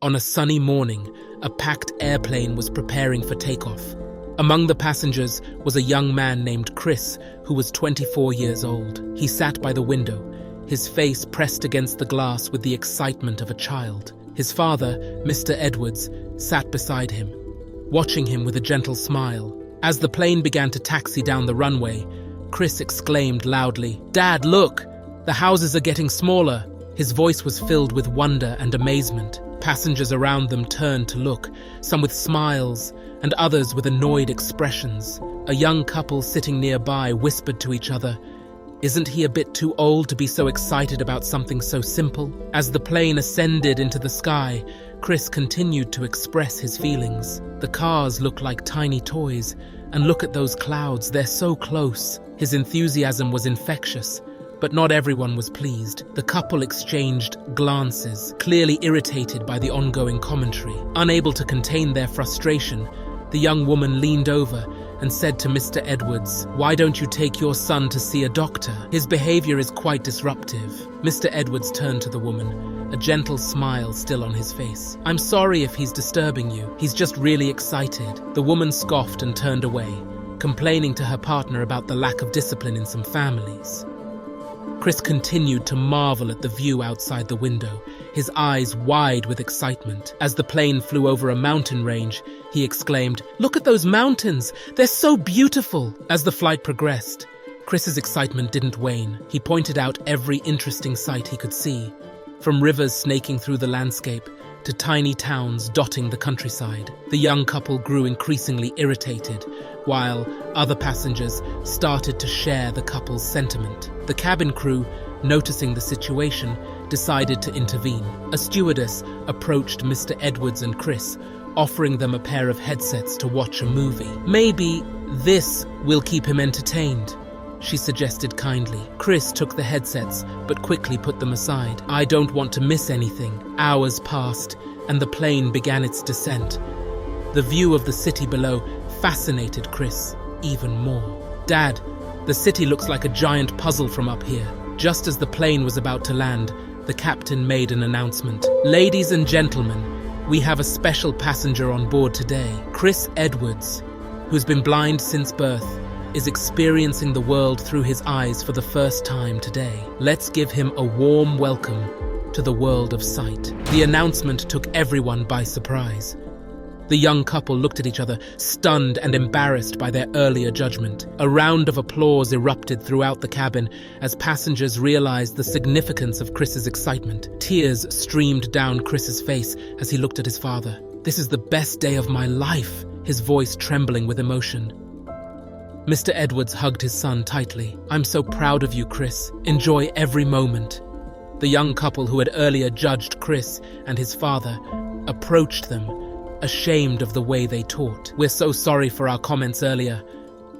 On a sunny morning, a packed airplane was preparing for takeoff. Among the passengers was a young man named Chris, who was 24 years old. He sat by the window, his face pressed against the glass with the excitement of a child. His father, Mr. Edwards, sat beside him, watching him with a gentle smile. As the plane began to taxi down the runway, Chris exclaimed loudly, "Dad, look! The houses are getting smaller." His voice was filled with wonder and amazement. Passengers around them turned to look, some with smiles and others with annoyed expressions. A young couple sitting nearby whispered to each other, "Isn't he a bit too old to be so excited about something so simple?" As the plane ascended into the sky, Chris continued to express his feelings. "The cars look like tiny toys, and look at those clouds, they're so close." His enthusiasm was infectious, but not everyone was pleased. The couple exchanged glances, clearly irritated by the ongoing commentary. Unable to contain their frustration, the young woman leaned over and said to Mr. Edwards, "Why don't you take your son to see a doctor? His behavior is quite disruptive." Mr. Edwards turned to the woman, a gentle smile still on his face. "I'm sorry if he's disturbing you. He's just really excited." The woman scoffed and turned away, complaining to her partner about the lack of discipline in some families. Chris continued to marvel at the view outside the window, his eyes wide with excitement. As the plane flew over a mountain range, he exclaimed, "Look at those mountains! They're so beautiful!" As the flight progressed, Chris's excitement didn't wane. He pointed out every interesting sight he could see, from rivers snaking through the landscape to tiny towns dotting the countryside. The young couple grew increasingly irritated, while other passengers started to share the couple's sentiment. The cabin crew, noticing the situation, decided to intervene. A stewardess approached Mr. Edwards and Chris, offering them a pair of headsets to watch a movie. "Maybe this will keep him entertained," she suggested kindly. Chris took the headsets, but quickly put them aside. "I don't want to miss anything." Hours passed, and the plane began its descent. The view of the city below fascinated Chris even more. "Dad, the city looks like a giant puzzle from up here." Just as the plane was about to land, the captain made an announcement. "Ladies and gentlemen, we have a special passenger on board today. Chris Edwards, who's been blind since birth, is experiencing the world through his eyes for the first time today. Let's give him a warm welcome to the world of sight." The announcement took everyone by surprise. The young couple looked at each other, stunned and embarrassed by their earlier judgment. A round of applause erupted throughout the cabin as passengers realized the significance of Chris's excitement. Tears streamed down Chris's face as he looked at his father. "This is the best day of my life," his voice trembling with emotion. Mr. Edwards hugged his son tightly. "I'm so proud of you, Chris. Enjoy every moment." The young couple who had earlier judged Chris and his father approached them, ashamed of the way they talked. "We're so sorry for our comments earlier."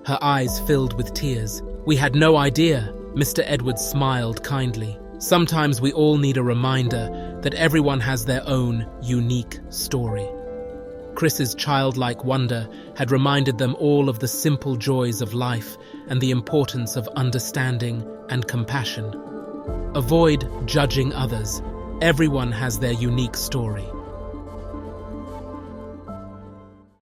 Her eyes filled with tears. "We had no idea." Mr. Edwards smiled kindly. "Sometimes we all need a reminder that everyone has their own unique story." Chris's childlike wonder had reminded them all of the simple joys of life and the importance of understanding and compassion. Avoid judging others. Everyone has their unique story.